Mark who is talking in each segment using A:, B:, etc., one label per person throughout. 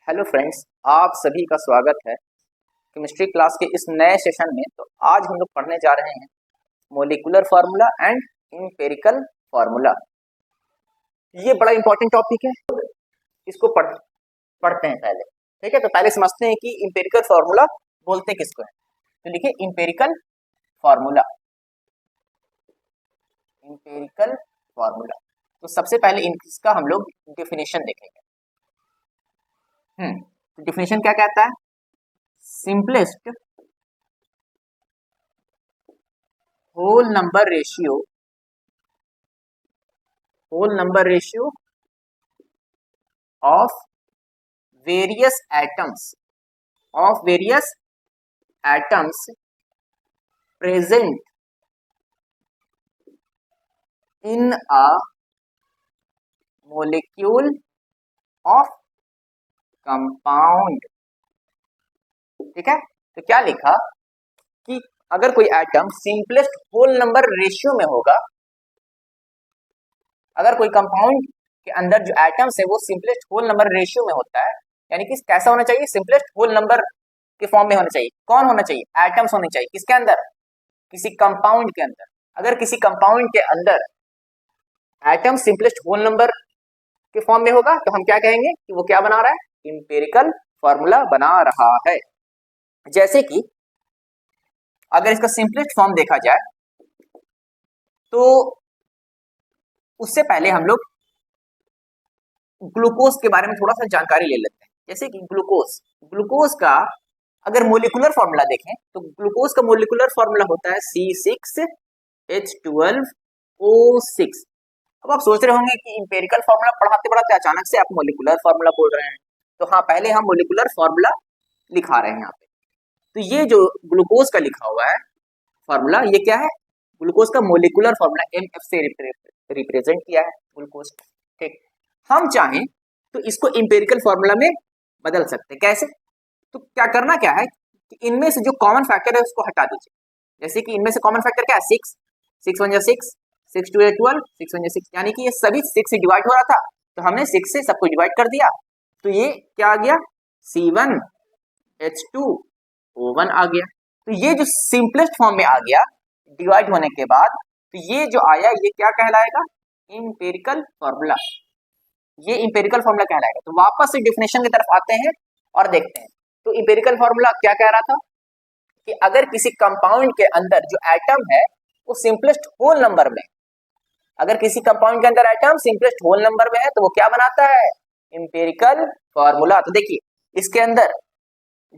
A: Hello friends, आप सभी का स्वागत है केमिस्ट्री क्लास के इस नए सेशन में। तो आज हम लोग पढ़ने जा रहे हैं molecular formula and empirical formula. ये बड़ा इंपॉर्टेंट टॉपिक है, इसको पढ़ते हैं पहले। ठीक है, तो पहले समझते हैं कि एम्पिरिकल फार्मूला बोलते किसको है। तो लिखिए एम्पिरिकल फार्मूला। एम्पिरिकल फार्मूला, तो सबसे पहले इसका हम लोग डेफिनेशन देखेंगे। तो डेफिनेशन क्या कहता है? Simplest whole number ratio of various atoms present in a molecule of compound. ठीक है, तो क्या लिखा कि अगर कोई atom simplest whole number ratio में होगा, अगर कोई कंपाउंड के अंदर जो एटम्स है वो सिंपलेस्ट होल नंबर रेशियो में होता है, यानी कि कैसा होना चाहिए? सिंपलेस्ट होल नंबर के फॉर्म में होना चाहिए। कौन होना चाहिए? एटम्स होने चाहिए। किसके अंदर? किसी कंपाउंड के अंदर। अगर किसी कंपाउंड के अंदर एटम सिंपलेस्ट होल नंबर के फॉर्म में होगा तो हम क्या कहेंगे कि वो क्या बना रहा है? एम्पिरिकल फार्मूला बना रहा है। जैसे कि अगर इसका सिंपलेस्ट फॉर्म देखा जाए तो उससे पहले हम लोग ग्लूकोज के बारे में थोड़ा सा जानकारी ले लेते हैं। जैसे कि ग्लूकोज का अगर मोलिकुलर फार्मूला देखें तो ग्लूकोज का मोलिकुलर फार्मूला होता है C6H12O6। अब आप सोच रहे होंगे कि एम्पिरिकल फार्मूला पढ़ाते पढ़ाते अचानक से आप मोलिकुलर फार्मूला बोल रहे हैं। तो हाँ, पहले हम मोलिकुलर फार्मूला लिखा रहे हैं यहाँ पे। तो ये जो ग्लूकोज का लिखा हुआ है फार्मूला, ये क्या है? ग्लूकोज का मोलिकुलर फार्मूला MF से रिप्रेजेंट किया है ग्लूकोज। ठीक, हम चाहें तो इसको एम्पिरिकल फार्मूला में बदल सकते हैं। कैसे? तो क्या करना क्या है कि इनमें से जो कॉमन फैक्टर है उसको हटा दीजिए। जैसे कि इनमें से कॉमन फैक्टर क्या है? 6 6 1 6, 6 2 12, 6 1 6, यानी कि ये सभी 6 से डिवाइड हो रहा था, तो हमने 6 से सबको डिवाइड कर दिया। तो ये क्या आ गया? C1H2O1 आ गया। तो ये जो सिंपलेस्ट फॉर्म में आ गया डिवाइड होने के बाद, तो ये जो आया ये क्या कहलाएगा? Empirical formula. ये एम्पिरिकल फार्मूला कहलाएगा। तो वापस से डेफिनेशन की तरफ आते हैं और देखते हैं। तो एम्पिरिकल फार्मूला क्या कह रहा था कि अगर किसी कंपाउंड के अंदर जो एटम है वो सिंपलेस्ट होल नंबर में, अगर किसी कंपाउंड के अंदर एटम सिंपलेस्ट होल नंबर में है तो वो क्या बनाता है? Empirical formula. तो देखिए इसके अंदर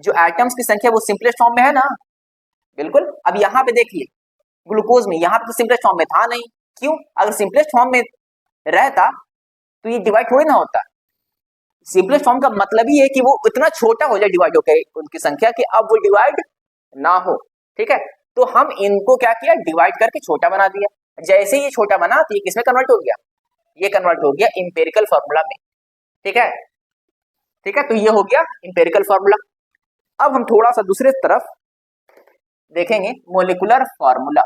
A: जो एटम्स की संख्या वो सिंपलेस्ट फॉर्म में है ना? बिल्कुल। अब यहाँ पे देखिए ग्लूकोज में, यहाँ पे तो सिंपलेस्ट फॉर्म में था नहीं। क्यों? अगर सिंपलेस्ट फॉर्म में रहता तो ये डिवाइड थोड़ी ना होता। सिंपलेस्ट फॉर्म का मतलब ही है कि वो इतना छोटा हो जाए डिवाइड होकर उनकी संख्या कि अब वो डिवाइड ना हो। ठीक है, तो हम इनको क्या किया? डिवाइड करके छोटा बना दिया। जैसे ये छोटा बना तो ये किसमें कन्वर्ट हो गया? ये कन्वर्ट हो गया एम्पिरिकल फार्मूला में। ठीक है, ठीक है, तो ये हो गया एम्पिरिकल फार्मूला। अब हम थोड़ा सा दूसरे तरफ देखेंगे मोलिकुलर फार्मूला।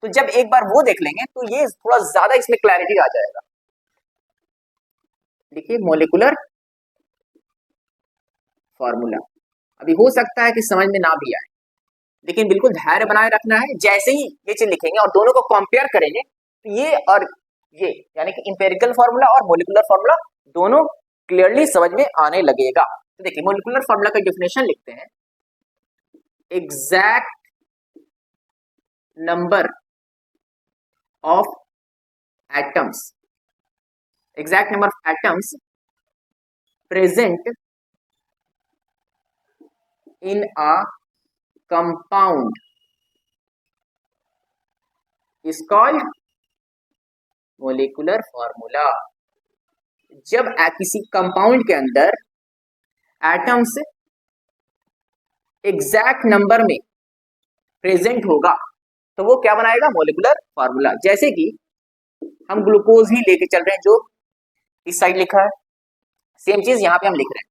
A: तो जब एक बार वो देख लेंगे तो ये थोड़ा ज्यादा इसमें क्लैरिटी आ जाएगा। देखिए मोलिकुलर फार्मूला, अभी हो सकता है कि समझ में ना भी आए, लेकिन बिल्कुल धैर्य बनाए रखना है। जैसे ही ये चीज लिखेंगे और दोनों को कंपेयर करेंगे तो ये और ये, यानी कि एम्पिरिकल फार्मूला और मोलिकुलर फार्मूला दोनों क्लियरली समझ में आने लगेगा। तो देखिए मोलिकुलर फार्मूला का डेफिनेशन लिखते हैं। Exact number of atoms, exact number of atoms present in a compound is called molecular formula. जब किसी कंपाउंड के अंदर एटम्स एग्जैक्ट नंबर में प्रेजेंट होगा तो वो क्या बनाएगा? Molecular formula. जैसे कि हम ग्लूकोज ही लेके चल रहे हैं जो इस साइड लिखा है, सेम चीज यहां पे हम लिख रहे हैं।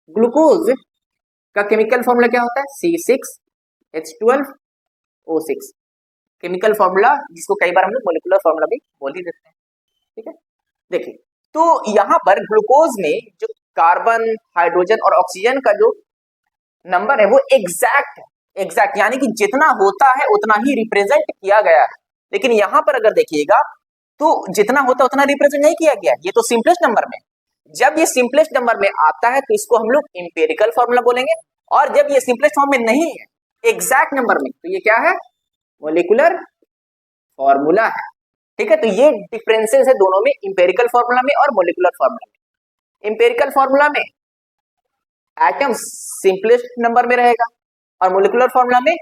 A: ग्लूकोज का केमिकल फार्मूला क्या होता है? C6H12O6 केमिकल फार्मूला, जिसको कई बार हम लोग मोलिकुलर फार्मूला भी बोल ही देते हैं। ठीक है, देखिए तो यहां पर ग्लूकोज में जो कार्बन, हाइड्रोजन और ऑक्सीजन का जो नंबर है वो एग्जैक्ट यानी कि जितना होता है उतना ही रिप्रेजेंट किया गया है। लेकिन यहां पर अगर देखिएगा तो जितना होता है उतना रिप्रेजेंट नहीं किया गया, ये तो सिंपलेस्ट नंबर में। जब ये सिंपलेस्ट नंबर में आता है तो इसको हम लोग इंपेरिकल फॉर्मूला बोलेंगे, और जब ये सिंपलेस्ट फॉर्म में नहीं है एग्जैक्ट नंबर में तो ये क्या है, मोलिकुलर फॉर्मूला है। ठीक है, तो ये डिफरेंसेस है दोनों में, इंपेरिकल फॉर्मूला में और मोलिकुलर फॉर्मूला में। इंपेरिकल फॉर्मूला में एटम सिंपलेस्ट नंबर में रहेगा और मोलिकुलर फॉर्मूला में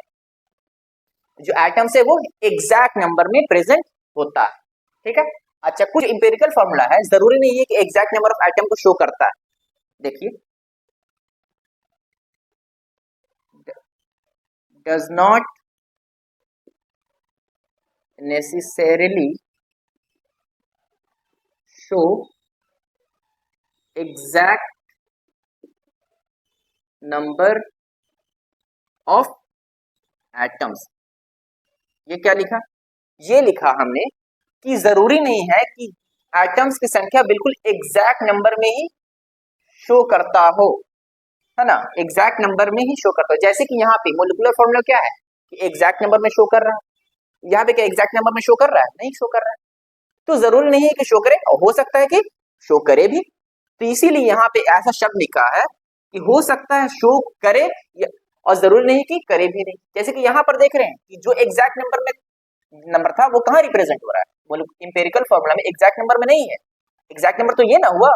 A: जो एटम्स है वो एग्जैक्ट नंबर में प्रेजेंट होता है। ठीक है, अच्छा कुछ इंपेरिकल फॉर्मूला है, जरूरी नहीं है कि एग्जैक्ट नंबर ऑफ एटम को शो करता है। देखिए, does not necessarily show exact number of atoms. ये क्या लिखा, ये लिखा हमने कि जरूरी नहीं है कि एटम्स की संख्या बिल्कुल एग्जैक्ट नंबर में ही शो करता हो, है ना, एग्जैक्ट नंबर में ही शो करता हो। जैसे कि यहाँ पे मोलिकुलर फॉर्मूला क्या है कि एग्जैक्ट नंबर में शो कर रहा है, यहाँ पे क्या एग्जैक्ट नंबर में शो कर रहा है, नहीं शो कर रहा है। तो जरूरी नहीं है कि शो करे, हो सकता है कि शो करे भी। तो इसीलिए यहाँ पे ऐसा शब्द लिखा है कि हो सकता है शो करे और जरूरी नहीं कि करे भी नहीं। जैसे कि यहाँ पर देख रहे हैं कि जो एग्जैक्ट नंबर था वो कहाँ रिप्रेजेंट हो रहा है, बोलो इंपेरिकल फॉर्मूला में एग्जैक्ट नंबर में नहीं है। एग्जैक्ट नंबर तो ये ना हुआ,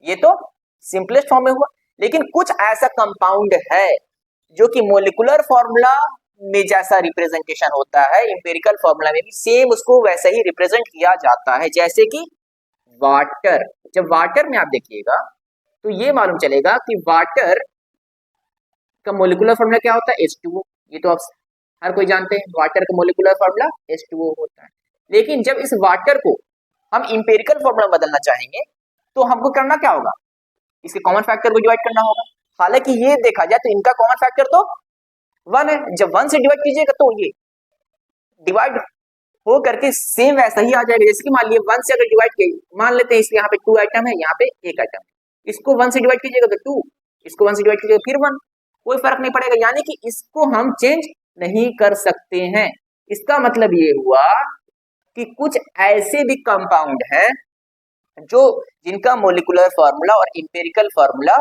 A: ये तो सिंपलेस्ट फॉर्म में हुआ। लेकिन कुछ ऐसा कंपाउंड है जो कि मोलिकुलर फॉर्मूला में जैसा रिप्रेजेंटेशन होता है इंपेरिकल फॉर्मूला में भी सेम उसको वैसे ही रिप्रेजेंट किया जाता है। जैसे कि वाटर, जब वाटर में आप देखिएगा तो ये मालूम चलेगा कि वाटर का मोलिकुलर फॉर्मूला क्या होता है, H2O। ये तो आप हर कोई जानते हैं, वाटर का मोलिकुलर फॉर्मूला H2O होता है। लेकिन जब इस वाटर को हम इंपेरिकल फॉर्मूला बदलना चाहेंगे तो हमको करना क्या होगा, इसके कॉमन फैक्टर को डिवाइड करना होगा। हालांकि ये देखा जाए तो इनका कॉमन फैक्टर तो 1 है, जब 1 से डिवाइड कीजिएगा तो ये डिवाइड हो करके सेम वैसा ही आ जाएगा। जैसे कि मान लीजिए 1 से अगर डिवाइड किए, मान लेते हैं इसलिए यहाँ पे 2 आइटम है, यहाँ पे 1 आइटम है, इसको 1 से डिवाइड कीजिएगा तो 2, इसको 1 से डिवाइड कीजिएगा फिर 1, कोई फर्क नहीं पड़ेगा। यानी कि इसको हम चेंज नहीं कर सकते हैं। इसका मतलब ये हुआ कि कुछ ऐसे भी कंपाउंड है जो जिनका मोलिकुलर फॉर्मूला और इंपेरिकल फॉर्मूला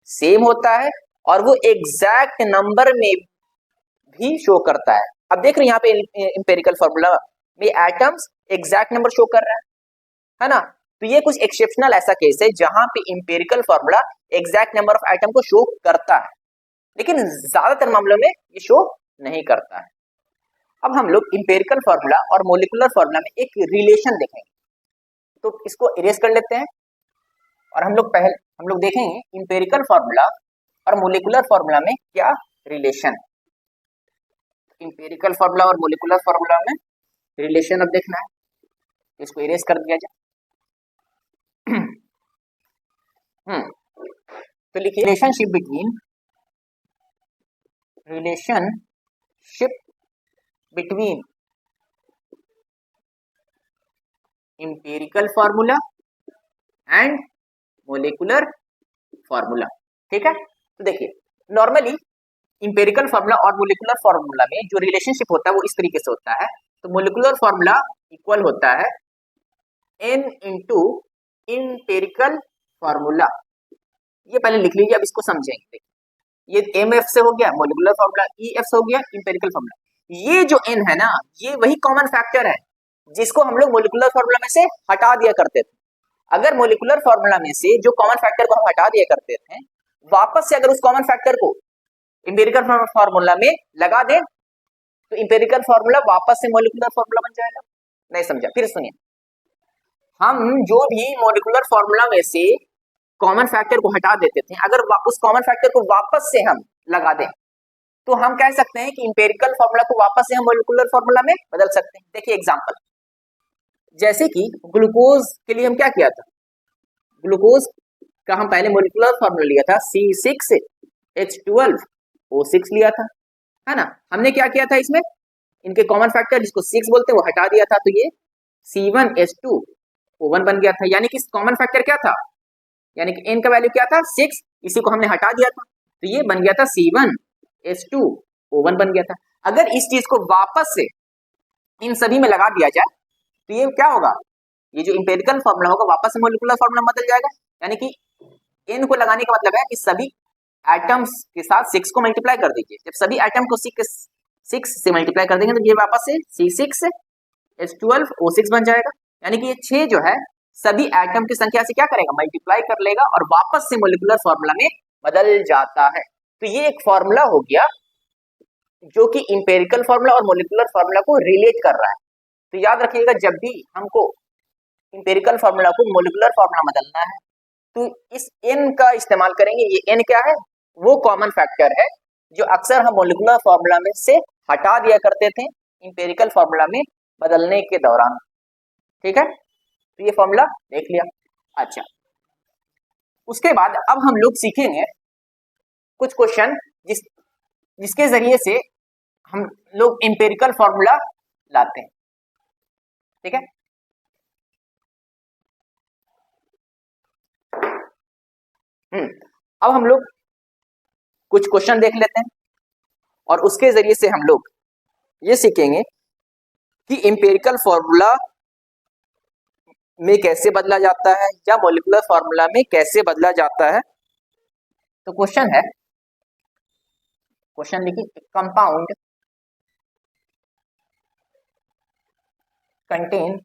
A: सेम होता है और वो एग्जैक्ट नंबर में भी शो करता है। अब देख रहे हैं यहाँ पे इंपेरिकल फॉर्मूला में एटम्स एग्जैक्ट नंबर शो कर रहा है ना। तो ये कुछ एक्सेप्शनल ऐसा केस है जहां पे empirical formula exact number of atom को शो करता है, लेकिन ज्यादातर मामलों में ये शो नहीं करता है। अब हम लोग इंपेरिकल फॉर्मूला और मोलिकुलर फॉर्मूला में एक रिलेशन देखेंगे, तो इसको इरेज कर लेते हैं और हम लोग देखेंगे इंपेरिकल फॉर्मूला और मोलिकुलर फॉर्मूला में क्या रिलेशन। इंपेरिकल फॉर्मूला और मोलिकुलर फॉर्मूला में रिलेशन अब देखना है, इसको इरेज कर दिया जाए। तो लिखिए relationship between empirical formula and molecular formula. ठीक है, तो देखिए नॉर्मली इंपेरिकल फॉर्मूला और मोलिकुलर फॉर्मूला में जो रिलेशनशिप होता है वो इस तरीके से होता है। तो मोलिकुलर फॉर्मूला इक्वल होता है n इंटू इंपेरिकल फॉर्मूला। ये पहले लिख लीजिए, अब इसको समझेंगे। ये MF से हो गया मोलिकुलर फॉर्मूला, EF से हो गया इंपेरिकल फॉर्मूला। ये जो n है ना, ये वही कॉमन फैक्टर है जिसको हम लोग मोलिकुलर फॉर्मूला में से हटा दिया करते थे। अगर मोलिकुलर फॉर्मूला में से जो कॉमन फैक्टर को हम हटा दिया करते थे, वापस से अगर उस कॉमन फैक्टर को इंपेरिकल फॉर्मूला में लगा दें तो इंपेरिकल फॉर्मूला वापस से मोलिकुलर फॉर्मूला बन जाएगा। नहीं समझा, फिर सुनिए। हम जो भी मोलिकुलर फॉर्मूला में से कॉमन फैक्टर को हटा देते थे, अगर उस कॉमन फैक्टर को वापस से हम लगा दें तो हम कह सकते हैं कि इंपेरिकल फॉर्मूला को वापस से हम मोलिकुलर फॉर्मूला में बदल सकते हैं। देखिए एग्जांपल, जैसे कि ग्लूकोज के लिए हम क्या किया था, ग्लूकोज का हम पहले मोलिकुलर फॉर्मूला लिया था C6H12O6 लिया था, है ना। हमने क्या किया था, इसमें इनके कॉमन फैक्टर जिसको 6 बोलते हैं वो हटा दिया था, तो ये C1H2O1 बन गया था। यानी कि कॉमन फैक्टर क्या था, यानी कि n का वैल्यू क्या था 6, इसी को हमने हटा दिया था तो ये बन गया था C1H2O1 बन गया था। अगर इस चीज को वापस से इन सभी में लगा दिया जाए तो ये क्या होगा, ये जो इंपेरिकल फॉर्मूला होगा वापस से मॉलिक्यूलर फॉर्मूला बदल जाएगा। यानी कि n को लगाने का मतलब है कि सभी एटम्स के साथ 6 को मल्टीप्लाई कर दीजिए। जब सभी एटम को 6 से मल्टीप्लाई कर देंगे तो ये वापस से C6H12O6 बन जाएगा। यानी कि ये 6 जो है सभी एटम की संख्या से क्या करेगा, मल्टीप्लाई कर लेगा और वापस से मॉलिक्यूलर फॉर्मूला में बदल जाता है। तो ये एक फॉर्मूला हो गया जो कि इंपेरिकल फॉर्मूला और मॉलिक्यूलर फॉर्मूला को रिलेट कर रहा है। तो याद रखिएगा जब भी हमको इंपेरिकल फॉर्मूला को मॉलिक्यूलर फॉर्मूला बदलना है तो इस n का इस्तेमाल करेंगे। ये n क्या है, वो कॉमन फैक्टर है जो अक्सर हम मॉलिक्यूलर फॉर्मूला में से हटा दिया करते थे इंपेरिकल फॉर्मूला में बदलने के दौरान। ठीक है, तो ये फॉर्मूला देख लिया। अच्छा, उसके बाद अब हम लोग सीखेंगे कुछ क्वेश्चन जिसके जरिए से हम लोग इंपेरिकल फॉर्मूला लाते हैं। ठीक है, अब हम लोग कुछ क्वेश्चन देख लेते हैं और उसके जरिए से हम लोग ये सीखेंगे कि इंपेरिकल फॉर्मूला में कैसे बदला जाता है या मॉलिक्यूलर फॉर्मूला में कैसे बदला जाता है। तो क्वेश्चन है, क्वेश्चन लिखिए, कंपाउंड कंटेन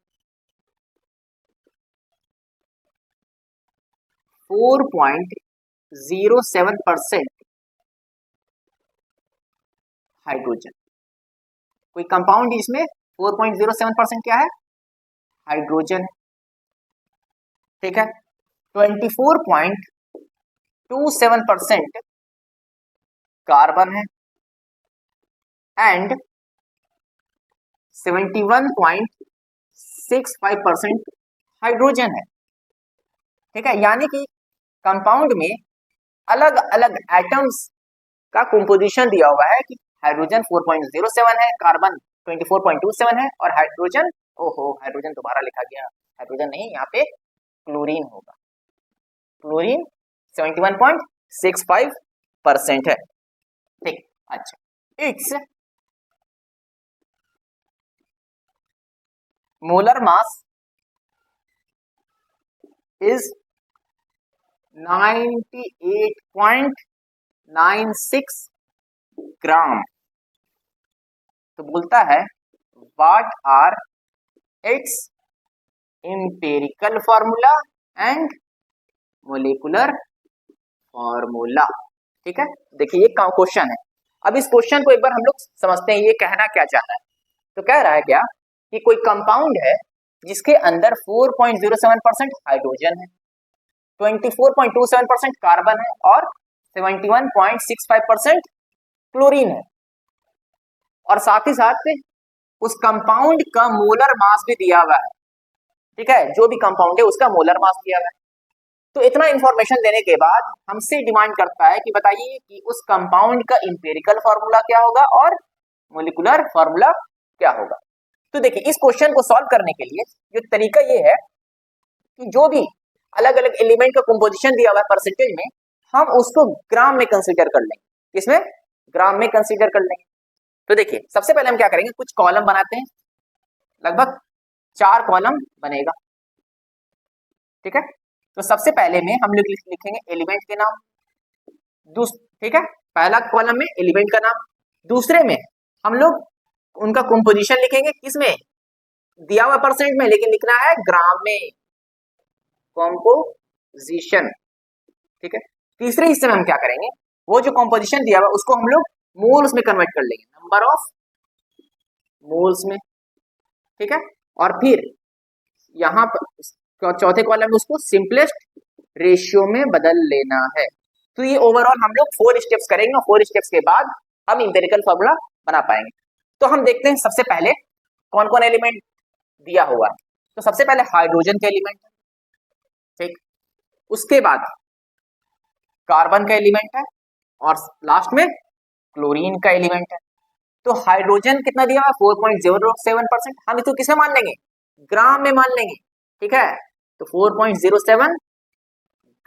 A: 4.07% हाइड्रोजन। कोई कंपाउंड इसमें 4.07% क्या है, हाइड्रोजन है। ठीक है, 24.27% कार्बन है एंड 71.65% हाइड्रोजन है। ठीक है, यानी कि कंपाउंड में अलग अलग एटम्स का कंपोजिशन दिया हुआ है कि हाइड्रोजन 4.07 है, कार्बन 24.27 है और हाइड्रोजन, ओहो हाइड्रोजन दोबारा लिखा गया, हाइड्रोजन नहीं, यहाँ पे क्लोरीन होगा, क्लोरीन 71.65% है। ठीक, अच्छा, its molar mass is 98.96 gram. तो बोलता है what are its empirical formula and molecular formula. ठीक है, देखिए ये क्वेश्चन है। अब इस क्वेश्चन को एक बार हम लोग समझते हैं ये कहना क्या चाहता है। तो कह रहा है क्या कि कोई कंपाउंड है जिसके अंदर 4.07% हाइड्रोजन है, 24.27% कार्बन है और 71.65% क्लोरीन है और साथ ही साथ उस कंपाउंड का मोलर मास भी दिया हुआ है। ठीक है, जो भी कंपाउंड है उसका मोलर मास दिया हुआ है। तो इतना इंफॉर्मेशन देने के बाद हमसे डिमांड करता है कि बताइए कि उस कंपाउंड का इंपेरिकल फॉर्मूला क्या होगा और मोलिकुलर फॉर्मूला क्या होगा। तो देखिए इस क्वेश्चन को सॉल्व करने के लिए जो तरीका ये है कि जो भी अलग अलग एलिमेंट का कंपोजिशन दिया हुआ है परसेंटेज में, हम उसको ग्राम में कंसीडर कर लेंगे। किसमें, ग्राम में कंसीडर कर लेंगे। तो देखिए सबसे पहले हम क्या करेंगे, कुछ कॉलम बनाते हैं, लगभग 4 कॉलम बनेगा। ठीक है, तो सबसे पहले में हम लोग लिखेंगे एलिमेंट के नाम, ठीक है, पहला कॉलम में एलिमेंट का नाम, दूसरे में हम लोग उनका कंपोजिशन लिखेंगे, किसमें, दिया हुआ परसेंट में, लेकिन लिखना है ग्राम में, कंपोजिशन। ठीक है, तीसरे हिस्से में हम क्या करेंगे, वो जो कंपोजिशन दिया हुआ उसको हम लोग मोल्स में कन्वर्ट कर लेंगे, नंबर ऑफ मोल्स में। ठीक है, और फिर यहाँ पर चौथे कॉलम में उसको सिंपलेस्ट रेशियो में बदल लेना है। तो ये ओवरऑल हम लोग 4 स्टेप्स करेंगे और 4 स्टेप्स के बाद हम इंपेरिकल फॉर्मूला बना पाएंगे। तो हम देखते हैं सबसे पहले कौन कौन एलिमेंट दिया हुआ है। तो सबसे पहले हाइड्रोजन का एलिमेंट है, ठीक, उसके बाद कार्बन का एलिमेंट है और लास्ट में क्लोरीन का एलिमेंट है। तो हाइड्रोजन कितना दिया हुआ है, 4.07%। हम इसको किसमें मान लेंगे, ग्राम में मान लेंगे। ठीक है, तो 4.07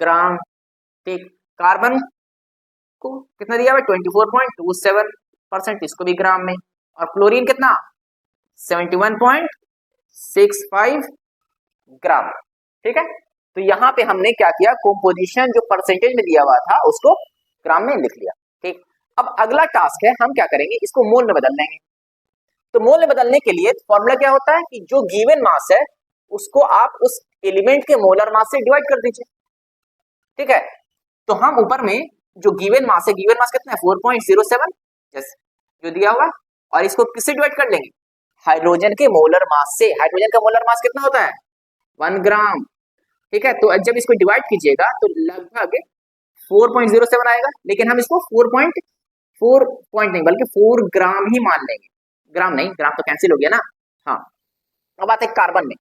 A: ग्राम। ठीक, कार्बन को कितना दिया हुआ है 24.27%, इसको भी ग्राम में। और क्लोरीन कितना 71.65 ग्राम। ठीक है, तो यहाँ पे हमने क्या किया, कंपोजिशन जो परसेंटेज में दिया हुआ था उसको ग्राम में लिख लिया। ठीक, अब अगला टास्क है, हम क्या करेंगे, इसको मोल में बदल लेंगे। तो मोल में बदलने के लिए फॉर्मूला क्या होता है कि जो गिवन मास है उसको आप उस एलिमेंट के मोलर मास से डिवाइड कर दीजिए। ठीक है, तो हम ऊपर में जो गिवन मास है, गिवन मास कितना है 4.07 जो दिया हुआ है, और इसको किससे डिवाइड कर लेंगे, हाइड्रोजन के मोलर मास से। हाइड्रोजन का मोलर मास कितना होता है 1 ग्राम। ठीक है, तो जब इसको डिवाइड कीजिएगा तो लगभग 4.07 आएगा, लेकिन हम इसको 4 नहीं बल्कि 4 ग्राम ही मान लेंगे। ग्राम नहीं, ग्राम तो कैंसिल हो गया ना। हाँ, अब आते हैं कार्बन में।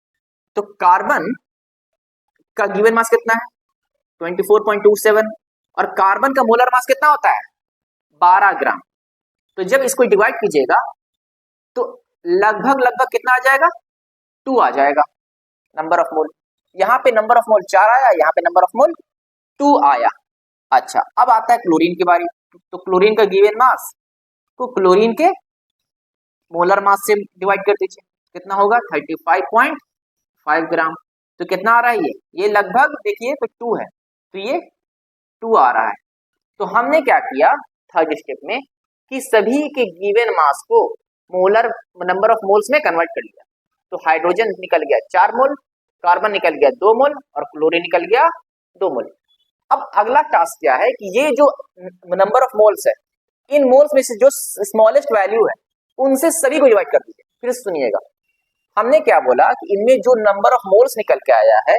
A: तो कार्बन का गिवन मास कितना है 24.27, और कार्बन का मोलर मास कितना होता है 12 ग्राम। तो जब इसको डिवाइड कीजिएगा तो लगभग कितना आ जाएगा 2 आ जाएगा नंबर ऑफ मोल। यहाँ पे नंबर ऑफ मोल 4 आया, यहाँ पे नंबर ऑफ मोल 2 आया। अच्छा, अब आता है क्लोरीन की बारी। तो क्लोरीन का गिवन मास को क्लोरीन के मोलर मास से डिवाइड कर दीजिए, कितना होगा 35.5 ग्राम। तो कितना आ रहा है ये लगभग देखिए तो 2 है, तो ये 2 आ रहा है। तो हमने क्या किया थर्ड स्टेप में कि सभी के गिवन मास को मोलर नंबर ऑफ मोल्स में कन्वर्ट कर लिया। तो हाइड्रोजन निकल गया 4 मोल, कार्बन निकल गया 2 मोल, और क्लोरीन निकल गया 2 मोल। अब अगला टास्क क्या है कि ये जो नंबर ऑफ मोल्स है, इन मोल्स में से जो स्मॉलेस्ट वैल्यू है उनसे सभी को डिवाइड कर दीजिए। फिर सुनिएगा, हमने क्या बोला कि इनमें जो नंबर ऑफ मोल्स निकल के आया है,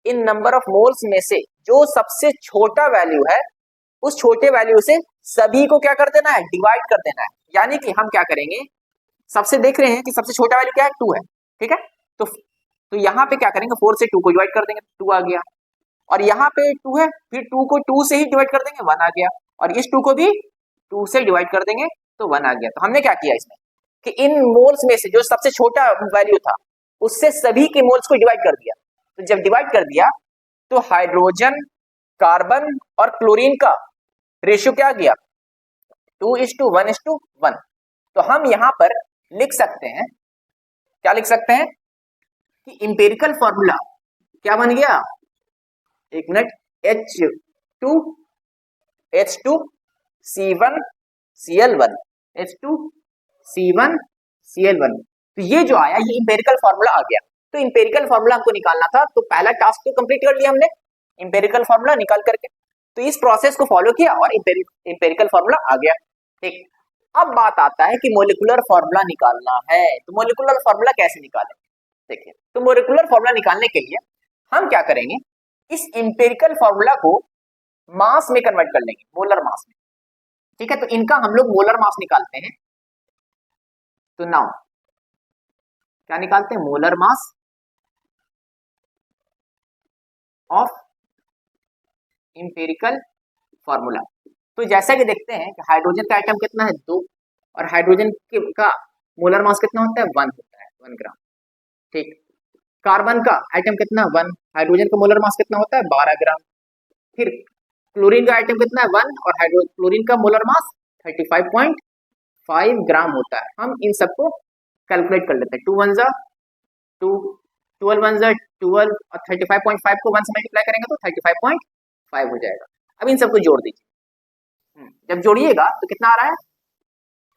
A: इन नंबर ऑफ मोल्स में से जो सबसे छोटा वैल्यू है उस छोटे वैल्यू से सभी को क्या कर देना है, डिवाइड कर देना है। यानी कि हम क्या करेंगे, सबसे देख रहे हैं कि सबसे छोटा वैल्यू क्या है 2 है। ठीक है, तो यहाँ पे क्या करेंगे 4 से 2 को डिवाइड कर देंगे, 2 आ गया। और यहाँ पे 2 है, फिर 2 को 2 से ही डिवाइड कर देंगे, 1 आ गया। और इस 2 को भी 2 से डिवाइड कर देंगे तो 1 आ गया। तो हमने क्या किया इसमें कि इन मोल्स में से जो सबसे छोटा वैल्यू था उससे सभी के मोल्स को डिवाइड कर दिया। तो जब डिवाइड कर दिया तो हाइड्रोजन, कार्बन और क्लोरीन का रेशियो क्या गया 2:1:1। तो हम यहाँ पर लिख सकते हैं, क्या लिख सकते हैं कि इंपेरिकल फॉर्मूला क्या बन गया, एक मिनट, H2H2C1Cl1 H2C1Cl1। तो ये जो आया ये इंपेरिकल फॉर्मूला आ गया। तो इंपेरिकल फॉर्मूला हमको निकालना था, तो पहला टास्क तो कंप्लीट कर लिया हमने, इंपेरिकल फॉर्मूला निकाल करके। तो इस प्रोसेस को फॉलो किया और इंपेरिकल फॉर्मूला आ गया। ठीक, अब बात आता है कि मोलिकुलर फॉर्मूला निकालना है। तो मोलिकुलर फॉर्मूला कैसे निकालें, देखिए। तो मोलिकुलर फॉर्मूला निकालने के लिए हम क्या करेंगे, इस इंपेरिकल फॉर्मूला को मास में कन्वर्ट कर लेंगे, मोलर मास में। ठीक है, तो इनका हम लोग मोलर मास निकालते हैं। तो नाउ क्या निकालते हैं, molar mass of empirical formula. तो जैसा कि देखते हैं कि हाइड्रोजन का आइटम कितना है 2, और हाइड्रोजन का मोलर मास कितना होता है 1 होता है, 1 ग्राम। ठीक, कार्बन का आइटम कितना 1, हाइड्रोजन का मोलर मास कितना होता है 12 ग्राम। फिर क्लोरीन का आइटम कितना है 1, और क्लोरीन का मोलर मास 35.5 ग्राम होता है। हम इन सबको कैलकुलेट कर लेते हैं, 2 1 2, 12 1 12, और 35.5 को 1 से मल्टीप्लाई करेंगे तो 35.5 हो जाएगा। अब इन सबको जोड़ दीजिए, जब जोड़िएगा तो कितना आ रहा है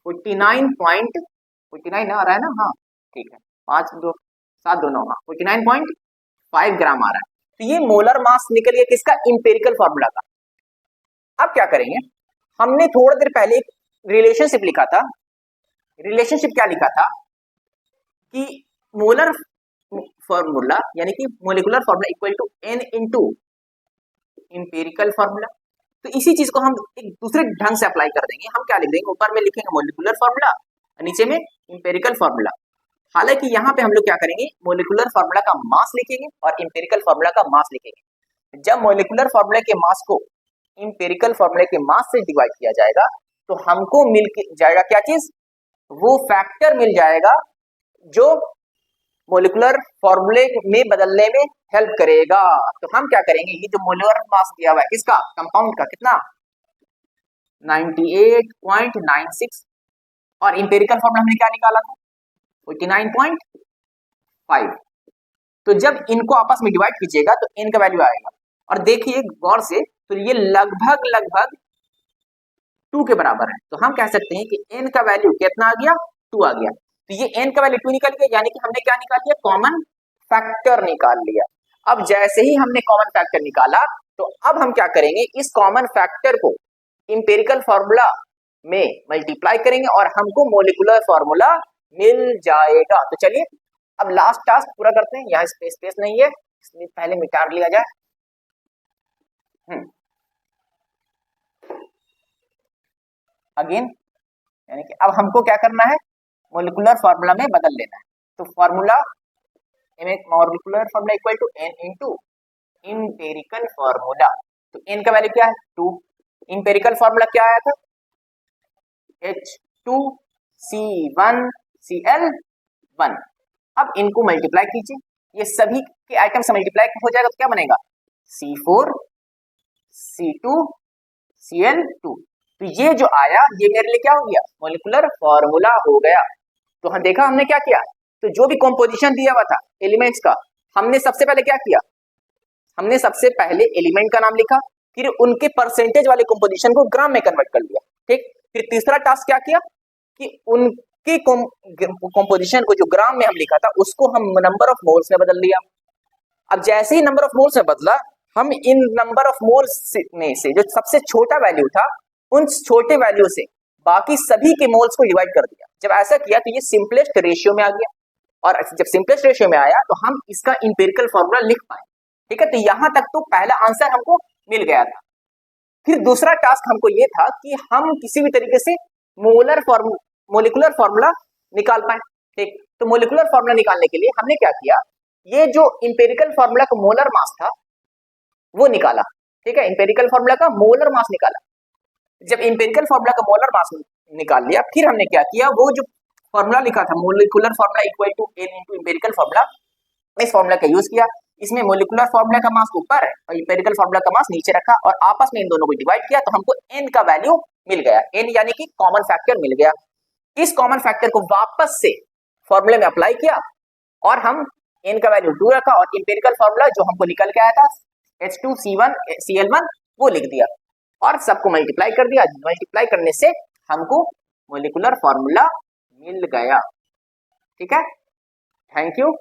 A: 49 आ रहा है ना, हाँ ठीक है, 5 2 7 2 9, हाँ 49.5 ग्राम आ रहा है। तो ये मोलर मास निकल गया किसका, इंपेरिकल फॉर्मूला का। अब क्या करेंगे, हमने थोड़ी देर पहले एक रिलेशनशिप लिखा था। रिलेशनशिप क्या लिखा था कि मोलर फॉर्मूला यानी कि molecular formula equal to n into empirical formula. तो इसी चीज को हम एक दूसरे ढंग से अप्लाई कर देंगे। हम क्या लिख देंगे, ऊपर में लिखेंगे मोलिकुलर फॉर्मूला और नीचे में इंपेरिकल फॉर्मूला। हालांकि यहाँ पे हम लोग क्या करेंगे, मोलिकुलर फॉर्मूला का मास लिखेंगे और इंपेरिकल फॉर्मूला का मास लिखेंगे। जब मोलिकुलर फॉर्मूला के मास को इंपेरिकल फॉर्मूला के मास से डिवाइड किया जाएगा तो हमको मिल जाएगा क्या चीज, वो फैक्टर मिल जाएगा जो मोलिकुलर फॉर्मूले में बदलने में हेल्प करेगा। तो हम क्या करेंगे, ये जो मोलर मास दिया हुआ है किसका, कंपाउंड का, कितना 98.96 और इंपेरिकल फॉर्मूला हमने क्या निकाला था 49.5। तो जब इनको आपस में डिवाइड कीजिएगा तो n का वैल्यू आएगा और देखिए गौर से, तो ये लगभग लगभग 2 के बराबर है। तो हम कह सकते हैं कि n का वैल्यू कितना आ गया, 2 आ गया। तो ये n का वैल्यू 2 निकल गया, यानी कि हमने क्या निकाल लिया, कॉमन फैक्टर निकाल लिया। अब जैसे ही हमने कॉमन फैक्टर निकाला तो अब हम क्या करेंगे, इस कॉमन फैक्टर को इंपेरिकल फॉर्मूला में मल्टीप्लाई करेंगे और हमको मोलिकुलर फॉर्मूला मिल जाएगा। तो चलिए अब लास्ट टास्क पूरा करते हैं। यहाँ स्पेस नहीं है इसलिए पहले मिटा लिया जाए। अगेन यानी कि अब हमको क्या करना है, मोलिकुलर फॉर्मूला में बदल लेना है। तो formula molecular formula equal to n into empirical formula. तो n का वैल्यू क्या है 2, इंपेरिकल फॉर्मूला क्या आया था H2C1Cl1। अब इनको मल्टीप्लाई कीजिए, ये सभी के आइटम से मल्टीप्लाई हो जाएगा तो क्या बनेगा C4C2Cl2। तो ये जो आया ये मेरे लिए क्या हो गया, मोलिकुलर फॉर्मूला हो गया। तो हम देखा हमने क्या किया, तो जो भी कॉम्पोजिशन दिया हुआ था एलिमेंट्स का, हमने सबसे पहले क्या किया, हमने सबसे पहले एलिमेंट का नाम लिखा, फिर उनके परसेंटेज वाले कॉम्पोजिशन को ग्राम में कन्वर्ट कर लिया, ठीक। फिर तीसरा टास्क क्या किया कि उनके कॉम्पोजिशन को जो ग्राम में हम लिखा था उसको हम नंबर ऑफ मोल्स में बदल लिया। अब जैसे ही नंबर ऑफ मोल्स में बदला, हम इन नंबर ऑफ मोल्स में से जो सबसे छोटा वैल्यू था उन छोटे वैल्यू से बाकी सभी के मोल्स को डिवाइड कर दिया। जब ऐसा किया तो ये सिंपलेस्ट रेशियो में आ गया, और जब सिंपलेस्ट रेशियो में आया तो हम इसका इंपेरिकल फॉर्मूला लिख पाए, ठीक है। तो यहां तक तो पहला आंसर हमको मिल गया था। फिर दूसरा टास्क हमको ये था कि हम किसी भी तरीके से मोलिकुलर फॉर्मूला निकाल पाए, ठीक। तो मोलिकुलर फॉर्मूला निकालने के लिए हमने क्या किया, ये जो इंपेरिकल फॉर्मूला का मोलर मास था वो निकाला, ठीक है। इंपेरिकल फॉर्मूला का मोलर मास निकाला। जब इंपेरिकल फॉर्मूला का मोलर मास निकाल लिया, फिर हमने क्या किया, वो जो फॉर्मूला लिखा था molecular formula equal to n into empirical formula, इस फॉर्मूला का यूज किया। इसमें मोलिकुलर फॉर्मूला का मास ऊपर है और इंपेरिकल फॉर्मूला का मास नीचे रखा और आपस में इन दोनों को डिवाइड किया तो हमको n का वैल्यू मिल गया, n यानी कि कॉमन फैक्टर मिल गया। इस कॉमन फैक्टर को वापस से फॉर्मूले में अप्लाई किया और हम n का वैल्यू 2 रखा और इंपेरिकल फॉर्मूला जो हमको निकल के आया था H2C1Cl1 वो लिख दिया और सबको मल्टीप्लाई कर दिया। मल्टीप्लाई करने से हमको मोलिकुलर फॉर्मूला मिल गया, ठीक है। Thank you.